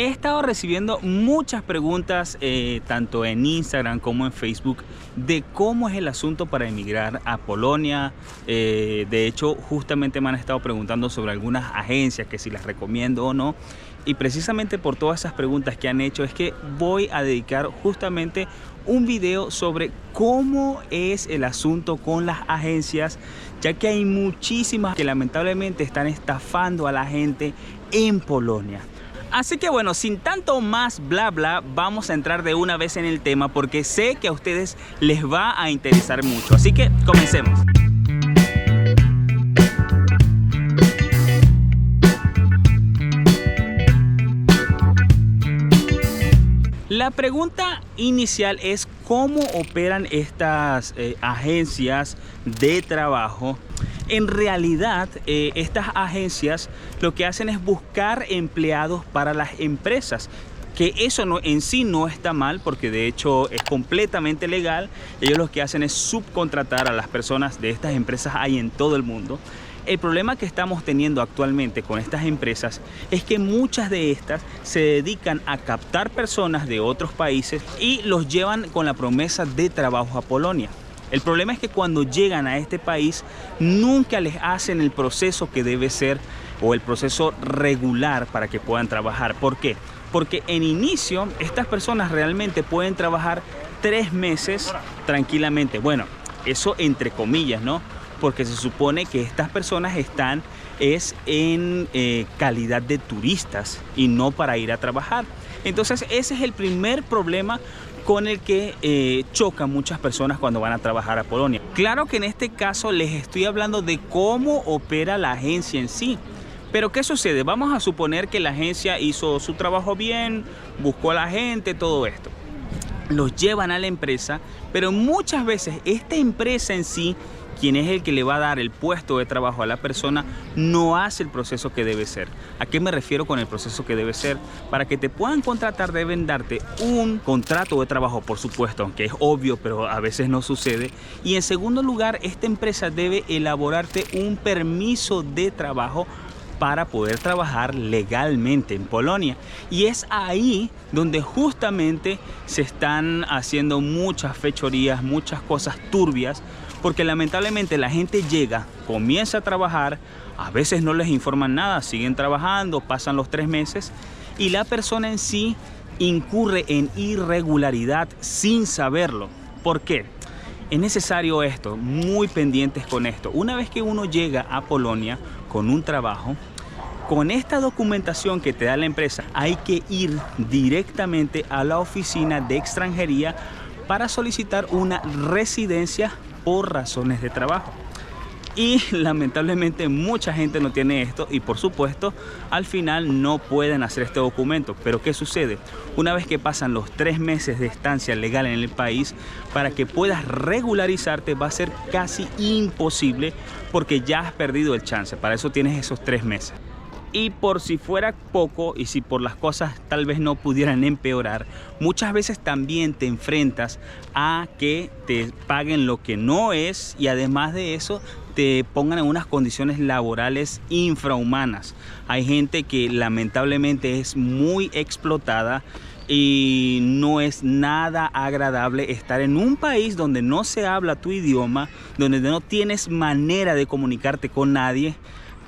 He estado recibiendo muchas preguntas, tanto en Instagram como en Facebook, de cómo es el asunto para emigrar a Polonia. De hecho, justamente me han estado preguntando sobre algunas agencias, que si las recomiendo o no. Y precisamente por todas esas preguntas que han hecho es que voy a dedicar justamente un video sobre cómo es el asunto con las agencias, ya que hay muchísimas que lamentablemente están estafando a la gente en Polonia. Así que bueno, sin tanto más bla bla, vamos a entrar de una vez en el tema porque sé que a ustedes les va a interesar mucho. Así que comencemos. La pregunta inicial es cómo operan estas agencias de trabajo. En realidad, estas agencias lo que hacen es buscar empleados para las empresas. Que eso en sí no está mal, porque de hecho es completamente legal. Ellos lo que hacen es subcontratar a las personas de estas empresas hay en todo el mundo. El problema que estamos teniendo actualmente con estas empresas es que muchas de estas se dedican a captar personas de otros países y los llevan con la promesa de trabajo a Polonia. El problema es que cuando llegan a este país nunca les hacen el proceso que debe ser o el proceso regular para que puedan trabajar. ¿Por qué? Porque en inicio estas personas realmente pueden trabajar 3 meses tranquilamente. Bueno, eso entre comillas, ¿no? Porque se supone que estas personas están en calidad de turistas y no para ir a trabajar. Entonces ese es el primer problema con el que chocan muchas personas cuando van a trabajar a Polonia. Claro que en este caso les estoy hablando de cómo opera la agencia en sí. Pero ¿qué sucede? Vamos a suponer que la agencia hizo su trabajo bien, buscó a la gente, todo esto. Los llevan a la empresa, pero muchas veces esta empresa en sí, quien es el que le va a dar el puesto de trabajo a la persona, no hace el proceso que debe ser. ¿A qué me refiero con el proceso que debe ser? Para que te puedan contratar deben darte un contrato de trabajo, por supuesto, aunque es obvio, pero a veces no sucede. Y en segundo lugar, esta empresa debe elaborarte un permiso de trabajo para poder trabajar legalmente en Polonia. Y es ahí donde justamente se están haciendo muchas fechorías, muchas cosas turbias, porque lamentablemente la gente llega, comienza a trabajar, a veces no les informan nada, siguen trabajando, pasan los 3 meses y la persona en sí incurre en irregularidad sin saberlo. ¿Por qué? Es necesario esto, muy pendientes con esto. Una vez que uno llega a Polonia con un trabajo, con esta documentación que te da la empresa, hay que ir directamente a la oficina de extranjería para solicitar una residencia por razones de trabajo. Y lamentablemente mucha gente no tiene esto y por supuesto al final no pueden hacer este documento. Pero ¿qué sucede? Una vez que pasan los 3 meses de estancia legal en el país, para que puedas regularizarte va a ser casi imposible porque ya has perdido el chance. Para eso tienes esos 3 meses. Y por si fuera poco y si por las cosas tal vez no pudieran empeorar, muchas veces también te enfrentas a que te paguen lo que no es y además de eso te pongan en unas condiciones laborales infrahumanas. Hay gente que lamentablemente es muy explotada y no es nada agradable estar en un país donde no se habla tu idioma, donde no tienes manera de comunicarte con nadie.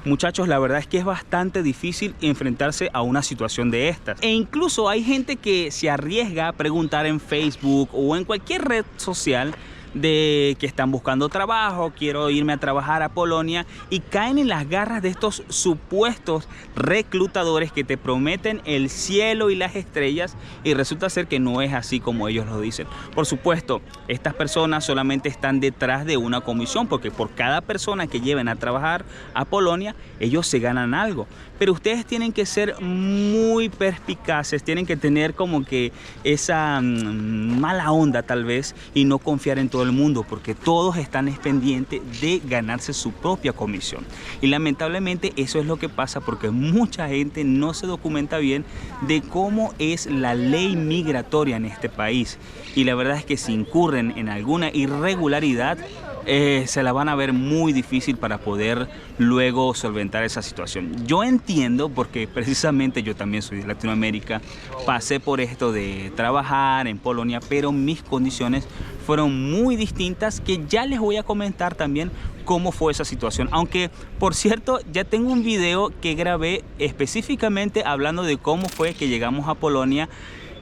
Muchachos, la verdad es que es bastante difícil enfrentarse a una situación de estas. E incluso hay gente que se arriesga a preguntar en Facebook o en cualquier red social de que están buscando trabajo, quiero irme a trabajar a Polonia, y caen en las garras de estos supuestos reclutadores que te prometen el cielo y las estrellas y resulta ser que no es así como ellos lo dicen. Por supuesto, estas personas solamente están detrás de una comisión porque por cada persona que lleven a trabajar a Polonia, ellos se ganan algo. Pero ustedes tienen que ser muy perspicaces, tienen que tener como que esa mala onda tal vez y no confiar en todo el mundo porque todos están pendientes de ganarse su propia comisión. Y lamentablemente eso es lo que pasa porque mucha gente no se documenta bien de cómo es la ley migratoria en este país. Y la verdad es que si incurren en alguna irregularidad, se la van a ver muy difícil para poder luego solventar esa situación. Yo entiendo, porque precisamente yo también soy de Latinoamérica, pasé por esto de trabajar en Polonia, pero mis condiciones fueron muy distintas, que ya les voy a comentar también cómo fue esa situación. Aunque, por cierto, ya tengo un video que grabé específicamente hablando de cómo fue que llegamos a Polonia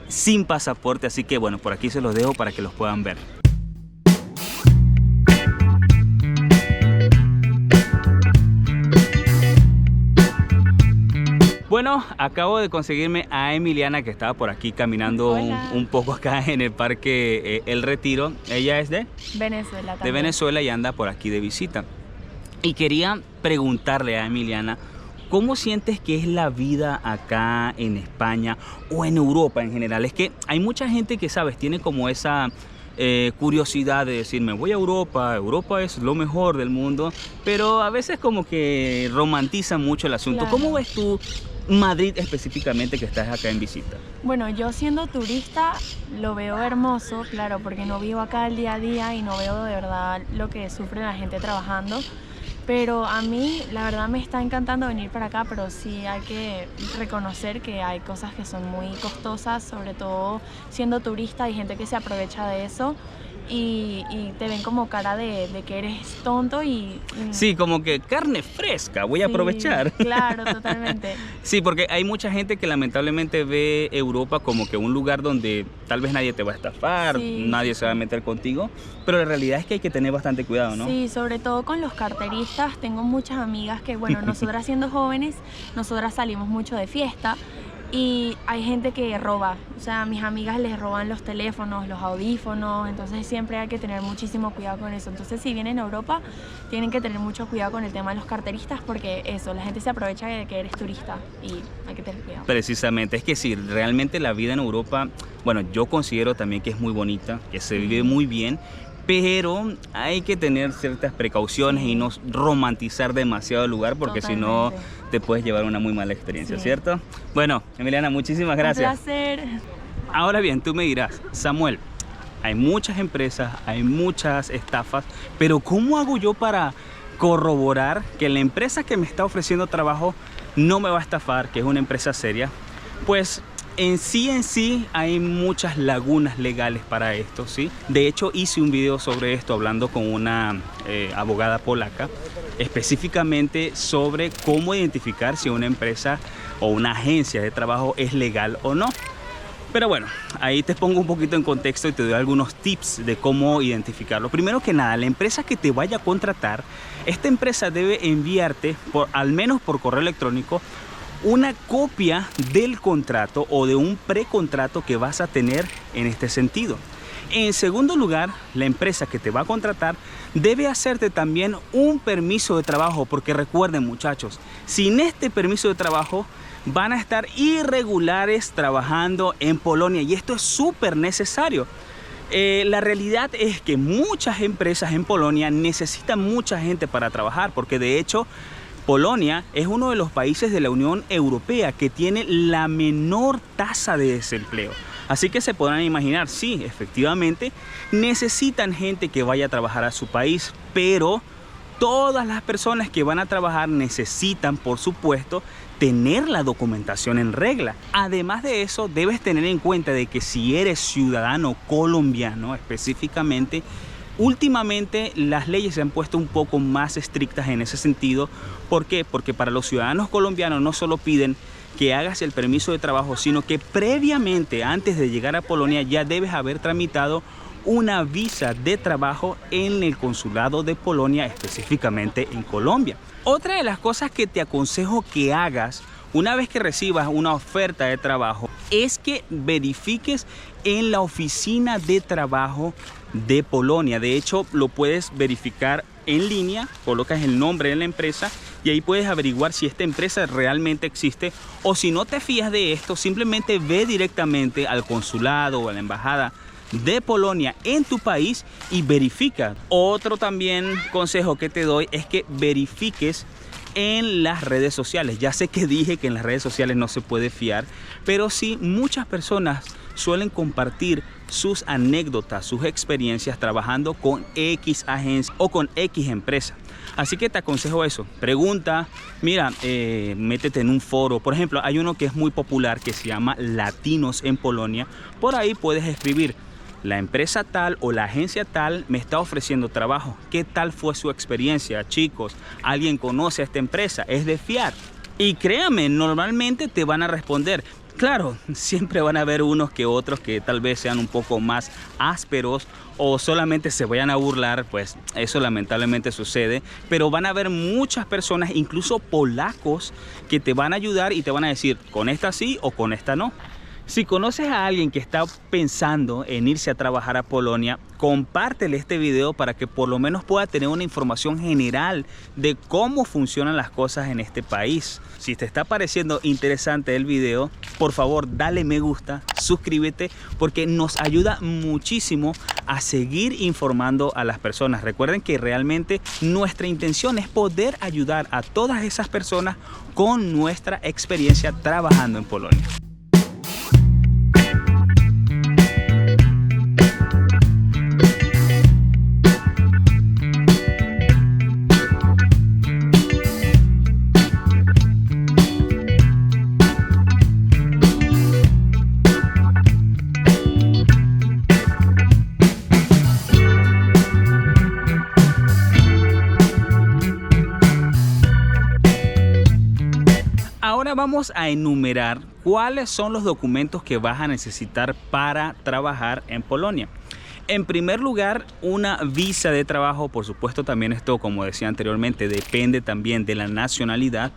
sin pasaporte, así que bueno, por aquí se los dejo para que los puedan ver. Bueno, acabo de conseguirme a Emiliana, que estaba por aquí caminando un poco acá en el parque El Retiro. Ella es de Venezuela también. De Venezuela y anda por aquí de visita. Y quería preguntarle a Emiliana, ¿cómo sientes que es la vida acá en España o en Europa en general? Es que hay mucha gente que, sabes, tiene como esa curiosidad de decir, me voy a Europa, Europa es lo mejor del mundo, pero a veces como que romantizan mucho el asunto. Claro. ¿Cómo ves tú Madrid específicamente, que estás acá en visita? Bueno, yo siendo turista lo veo hermoso, claro, porque no vivo acá el día a día y no veo de verdad lo que sufre la gente trabajando. Pero a mí, la verdad, me está encantando venir para acá, pero sí hay que reconocer que hay cosas que son muy costosas, sobre todo siendo turista, hay gente que se aprovecha de eso y te ven como cara de que eres tonto y Sí, como que carne fresca, voy a sí, aprovechar. claro, totalmente. Sí, porque hay mucha gente que lamentablemente ve Europa como que un lugar donde tal vez nadie te va a estafar, Sí. nadie se va a meter contigo, pero la realidad es que hay que tener bastante cuidado, ¿no? Sí, sobre todo con los carteristas. Tengo muchas amigas que, bueno, nosotras siendo jóvenes, nosotras salimos mucho de fiesta y hay gente que roba. O sea, a mis amigas les roban los teléfonos, los audífonos, entonces siempre hay que tener muchísimo cuidado con eso. Entonces, si vienen a Europa, tienen que tener mucho cuidado con el tema de los carteristas porque eso, la gente se aprovecha de que eres turista y hay que tener cuidado. Precisamente, es que sí, realmente la vida en Europa, bueno, yo considero también que es muy bonita, que se vive muy bien, pero hay que tener ciertas precauciones y no romantizar demasiado el lugar, porque si no Totalmente. te puedes llevar una muy mala experiencia, Sí. ¿cierto? Bueno, Emiliana, muchísimas gracias. Un placer. Ahora bien, tú me dirás, Samuel, hay muchas empresas, hay muchas estafas, pero ¿cómo hago yo para corroborar que la empresa que me está ofreciendo trabajo no me va a estafar, que es una empresa seria? Pues en sí hay muchas lagunas legales para esto, ¿sí? De hecho, hice un video sobre esto hablando con una abogada polaca, específicamente sobre cómo identificar si una empresa o una agencia de trabajo es legal o no. Pero bueno, ahí te pongo un poquito en contexto y te doy algunos tips de cómo identificarlo. Primero que nada, la empresa que te vaya a contratar, esta empresa debe enviarte, al menos por correo electrónico, una copia del contrato o de un precontrato que vas a tener en este sentido. En segundo lugar, la empresa que te va a contratar debe hacerte también un permiso de trabajo, porque recuerden, muchachos, sin este permiso de trabajo van a estar irregulares trabajando en Polonia y esto es súper necesario. La realidad es que muchas empresas en Polonia necesitan mucha gente para trabajar, porque de hecho Polonia es uno de los países de la Unión Europea que tiene la menor tasa de desempleo. Así que se podrán imaginar, sí, efectivamente, necesitan gente que vaya a trabajar a su país, pero todas las personas que van a trabajar necesitan, por supuesto, tener la documentación en regla. Además de eso, debes tener en cuenta de que si eres ciudadano colombiano específicamente, últimamente las leyes se han puesto un poco más estrictas en ese sentido. ¿Por qué? Porque para los ciudadanos colombianos no solo piden que hagas el permiso de trabajo, sino que previamente, antes de llegar a Polonia, ya debes haber tramitado una visa de trabajo en el consulado de Polonia, específicamente en Colombia. Otra de las cosas que te aconsejo que hagas una vez que recibas una oferta de trabajo es que verifiques en la oficina de trabajo de Polonia. De hecho, lo puedes verificar en línea, colocas el nombre de la empresa y ahí puedes averiguar si esta empresa realmente existe, o si no te fías de esto, simplemente ve directamente al consulado o a la embajada de Polonia en tu país y verifica. Otro también consejo que te doy es que verifiques en las redes sociales. Ya sé que dije que en las redes sociales no se puede fiar, pero sí muchas personas suelen compartir sus anécdotas, sus experiencias trabajando con X agencia o con X empresa. Así que te aconsejo eso, pregunta, mira, métete en un foro. Por ejemplo, hay uno que es muy popular que se llama Latinos en Polonia. Por ahí puedes escribir: la empresa tal o la agencia tal me está ofreciendo trabajo. ¿Qué tal fue su experiencia, chicos? ¿Alguien conoce a esta empresa? ¿Es de fiar? Y créame, normalmente te van a responder. Claro, siempre van a haber unos que otros que tal vez sean un poco más ásperos o solamente se vayan a burlar, pues eso lamentablemente sucede. Pero van a haber muchas personas, incluso polacos, que te van a ayudar y te van a decir, con esta sí o con esta no. Si conoces a alguien que está pensando en irse a trabajar a Polonia, compártele este video para que por lo menos pueda tener una información general de cómo funcionan las cosas en este país. Si te está pareciendo interesante el video, por favor dale me gusta, suscríbete, porque nos ayuda muchísimo a seguir informando a las personas. Recuerden que realmente nuestra intención es poder ayudar a todas esas personas con nuestra experiencia trabajando en Polonia. Ahora vamos a enumerar cuáles son los documentos que vas a necesitar para trabajar en Polonia. En primer lugar, una visa de trabajo. Por supuesto, también esto, como decía anteriormente, depende también de la nacionalidad.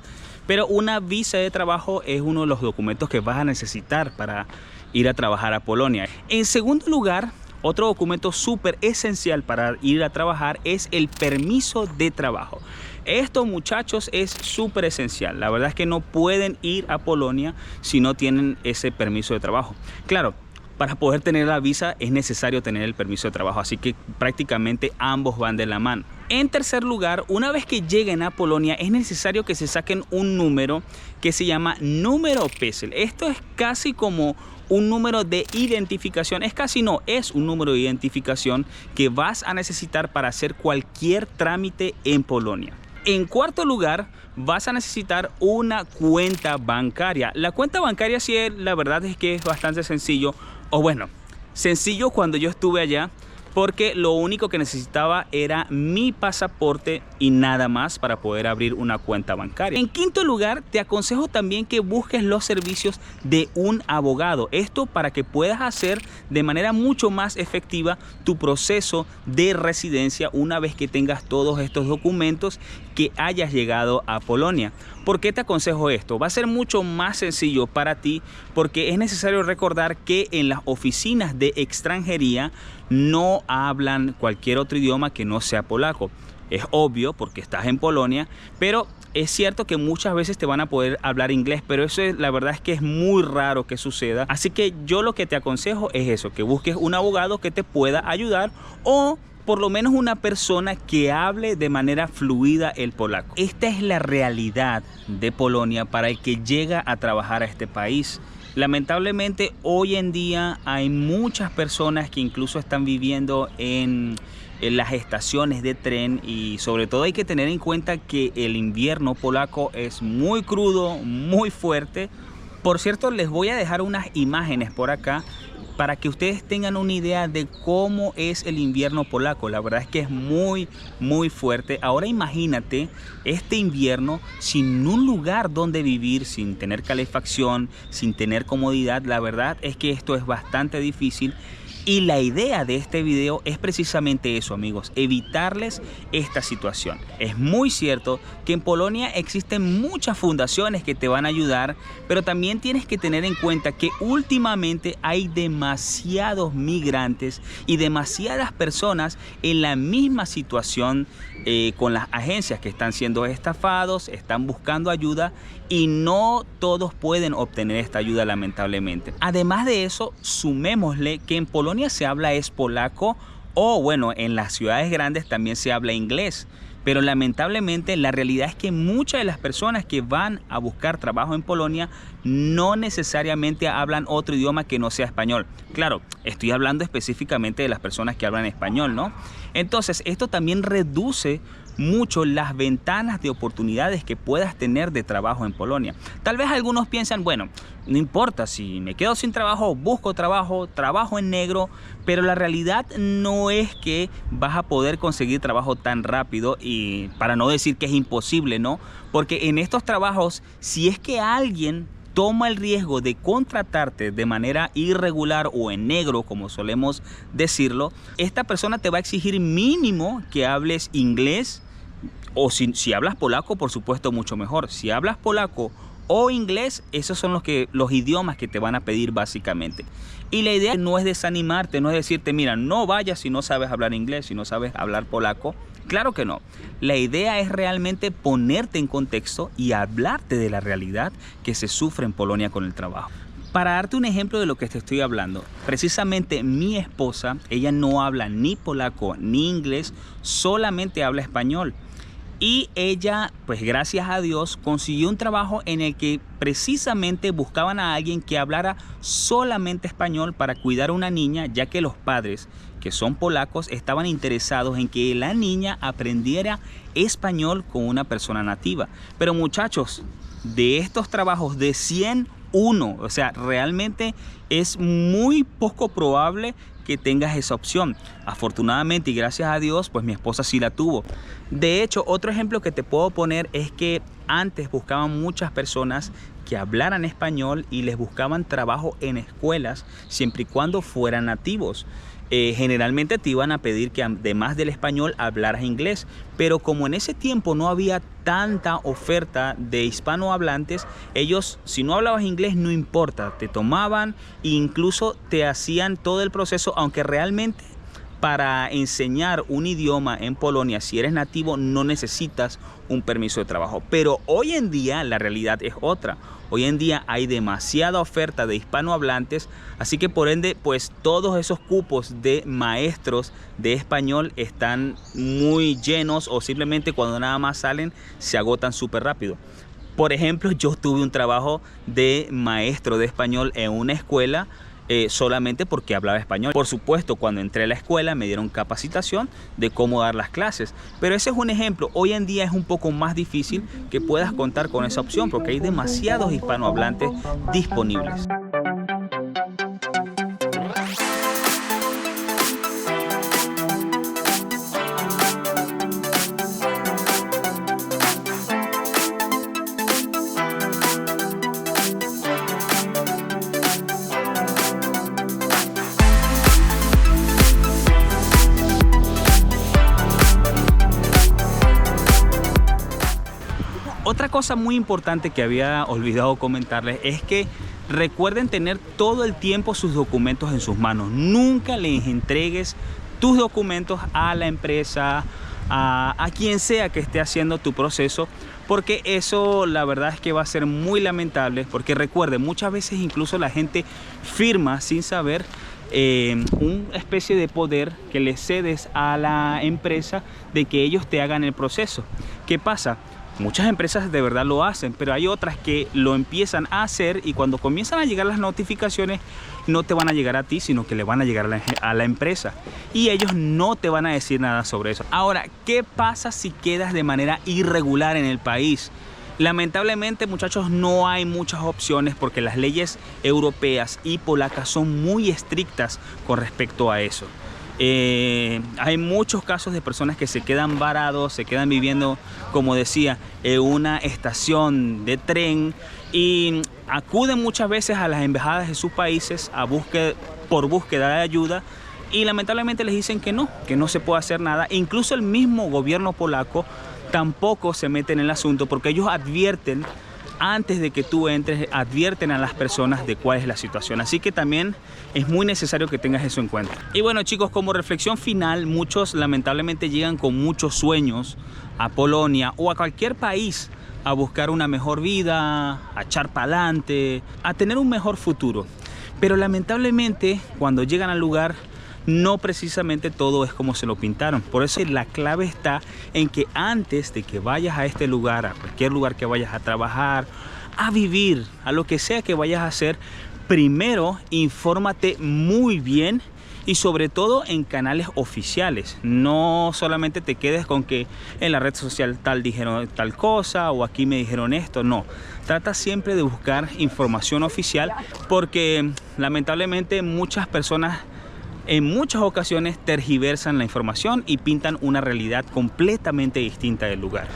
Pero una visa de trabajo es uno de los documentos que vas a necesitar para ir a trabajar a Polonia. En segundo lugar, otro documento súper esencial para ir a trabajar es el permiso de trabajo. Esto, muchachos, es súper esencial. La verdad es que no pueden ir a Polonia si no tienen ese permiso de trabajo. Claro, para poder tener la visa es necesario tener el permiso de trabajo, así que prácticamente ambos van de la mano. En tercer lugar, una vez que lleguen a Polonia es necesario que se saquen un número que se llama número PESEL. Esto es casi como un número de identificación, es un número de identificación que vas a necesitar para hacer cualquier trámite en Polonia. En cuarto lugar, vas a necesitar una cuenta bancaria. La cuenta bancaria, sí, la verdad es que es bastante sencillo, o bueno, sencillo cuando yo estuve allá, porque lo único que necesitaba era mi pasaporte y nada más para poder abrir una cuenta bancaria. En quinto lugar, te aconsejo también que busques los servicios de un abogado. Esto para que puedas hacer de manera mucho más efectiva tu proceso de residencia una vez que tengas todos estos documentos, que hayas llegado a Polonia. ¿Por qué te aconsejo esto? Va a ser mucho más sencillo para ti, porque es necesario recordar que en las oficinas de extranjería no hablan cualquier otro idioma que no sea polaco. Es obvio porque estás en Polonia, pero es cierto que muchas veces te van a poder hablar inglés, pero eso la verdad es que es muy raro que suceda. Así que yo lo que te aconsejo es eso, que busques un abogado que te pueda ayudar, o por lo menos una persona que hable de manera fluida el polaco. Esta es la realidad de Polonia para el que llega a trabajar a este país. Lamentablemente hoy en día hay muchas personas que incluso están viviendo en las estaciones de tren, y sobre todo hay que tener en cuenta que el invierno polaco es muy crudo, muy fuerte. Por cierto, les voy a dejar unas imágenes por acá para que ustedes tengan una idea de cómo es el invierno polaco. La verdad es que es muy fuerte. Ahora imagínate este invierno sin un lugar donde vivir, sin tener calefacción, sin tener comodidad. La verdad es que esto es bastante difícil. Y la idea de este video es precisamente eso, amigos, evitarles esta situación. Es muy cierto que en Polonia existen muchas fundaciones que te van a ayudar, pero también tienes que tener en cuenta que últimamente hay demasiados migrantes y demasiadas personas en la misma situación con las agencias, que están siendo estafados, están buscando ayuda y no todos pueden obtener esta ayuda, lamentablemente. Además de eso, sumémosle que en Polonia se habla es polaco, o bueno, en las ciudades grandes también se habla inglés. Pero lamentablemente la realidad es que muchas de las personas que van a buscar trabajo en Polonia no necesariamente hablan otro idioma que no sea español. Claro, estoy hablando específicamente de las personas que hablan español, ¿no? Entonces, esto también reduce mucho las ventanas de oportunidades que puedas tener de trabajo en Polonia. Tal vez algunos piensan, bueno, no importa, si me quedo sin trabajo, busco trabajo, trabajo en negro, pero la realidad no es que vas a poder conseguir trabajo tan rápido, y para no decir que es imposible, ¿no? Porque en estos trabajos, si es que alguien toma el riesgo de contratarte de manera irregular o en negro, como solemos decirlo, esta persona te va a exigir mínimo que hables inglés, o si hablas polaco, por supuesto, mucho mejor. Si hablas polaco o inglés, esos son los idiomas que te van a pedir básicamente. Y la idea no es desanimarte, no es decirte, mira, no vayas si no sabes hablar inglés, si no sabes hablar polaco. Claro que no. La idea es realmente ponerte en contexto y hablarte de la realidad que se sufre en Polonia con el trabajo. Para darte un ejemplo de lo que te estoy hablando, precisamente mi esposa, ella no habla ni polaco ni inglés, solamente habla español. Y ella, pues gracias a Dios, consiguió un trabajo en el que precisamente buscaban a alguien que hablara solamente español para cuidar a una niña, ya que los padres, que son polacos, estaban interesados en que la niña aprendiera español con una persona nativa. Pero muchachos, de estos trabajos de 101, o sea, realmente es muy poco probable que tengas esa opción. Afortunadamente y gracias a Dios, pues mi esposa sí la tuvo. De hecho, otro ejemplo que te puedo poner es que antes buscaban muchas personas que hablaran español y les buscaban trabajo en escuelas siempre y cuando fueran nativos. Generalmente te iban a pedir que además del español hablaras inglés, pero como en ese tiempo no había tanta oferta de hispanohablantes, ellos, si no hablabas inglés, no importa, te tomaban e incluso te hacían todo el proceso, aunque realmente para enseñar un idioma en Polonia, si eres nativo, no necesitas un permiso de trabajo. Pero hoy en día la realidad es otra. Hoy en día hay demasiada oferta de hispanohablantes, así que por ende, pues todos esos cupos de maestros de español están muy llenos, o simplemente cuando nada más salen se agotan súper rápido. Por ejemplo, yo tuve un trabajo de maestro de español en una escuela solamente porque hablaba español. Por supuesto, cuando entré a la escuela me dieron capacitación de cómo dar las clases, pero ese es un ejemplo. Hoy en día es un poco más difícil que puedas contar con esa opción porque hay demasiados hispanohablantes disponibles. Otra cosa muy importante que había olvidado comentarles es que recuerden tener todo el tiempo sus documentos en sus manos. Nunca les entregues tus documentos a la empresa, a quien sea que esté haciendo tu proceso, porque eso la verdad es que va a ser muy lamentable, porque recuerden, muchas veces incluso la gente firma sin saber una especie de poder que le cedes a la empresa de que ellos te hagan el proceso. ¿Qué pasa? Muchas empresas de verdad lo hacen, pero hay otras que lo empiezan a hacer y cuando comienzan a llegar las notificaciones no te van a llegar a ti, sino que le van a llegar a la empresa y ellos no te van a decir nada sobre eso. Ahora, ¿qué pasa si quedas de manera irregular en el país? Lamentablemente, muchachos, no hay muchas opciones porque las leyes europeas y polacas son muy estrictas con respecto a eso. Hay muchos casos de personas que se quedan varados, se quedan viviendo, como decía, en una estación de tren y acuden muchas veces a las embajadas de sus países por búsqueda de ayuda y lamentablemente les dicen que no se puede hacer nada. Incluso el mismo gobierno polaco tampoco se mete en el asunto porque ellos advierten, antes de que tú entres, advierten a las personas de cuál es la situación. Así que también es muy necesario que tengas eso en cuenta. Y bueno, chicos, como reflexión final, muchos lamentablemente llegan con muchos sueños a Polonia o a cualquier país a buscar una mejor vida, a echar para adelante, a tener un mejor futuro. Pero lamentablemente cuando llegan al lugar no precisamente todo es como se lo pintaron. Por eso la clave está en que antes de que vayas a este lugar, a cualquier lugar que vayas a trabajar, a vivir, a lo que sea que vayas a hacer, primero infórmate muy bien y sobre todo en canales oficiales. No solamente te quedes con que en la red social tal dijeron tal cosa o aquí me dijeron esto. No, trata siempre de buscar información oficial, porque lamentablemente muchas personas en muchas ocasiones tergiversan la información y pintan una realidad completamente distinta del lugar.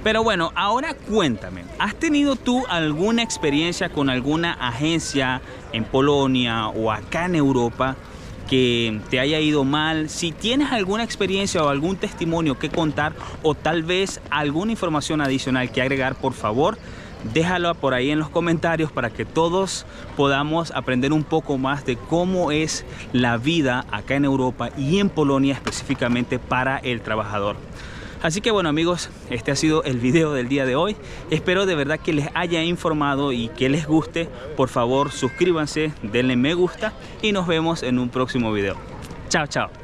Pero bueno, ahora cuéntame, ¿has tenido tú alguna experiencia con alguna agencia en Polonia o acá en Europa que te haya ido mal? Si tienes alguna experiencia o algún testimonio que contar, o tal vez alguna información adicional que agregar, por favor, déjalo por ahí en los comentarios para que todos podamos aprender un poco más de cómo es la vida acá en Europa y en Polonia específicamente para el trabajador. Así que bueno, amigos, este ha sido el video del día de hoy. Espero de verdad que les haya informado y que les guste. Por favor, suscríbanse, denle me gusta y nos vemos en un próximo video. Chao, chao.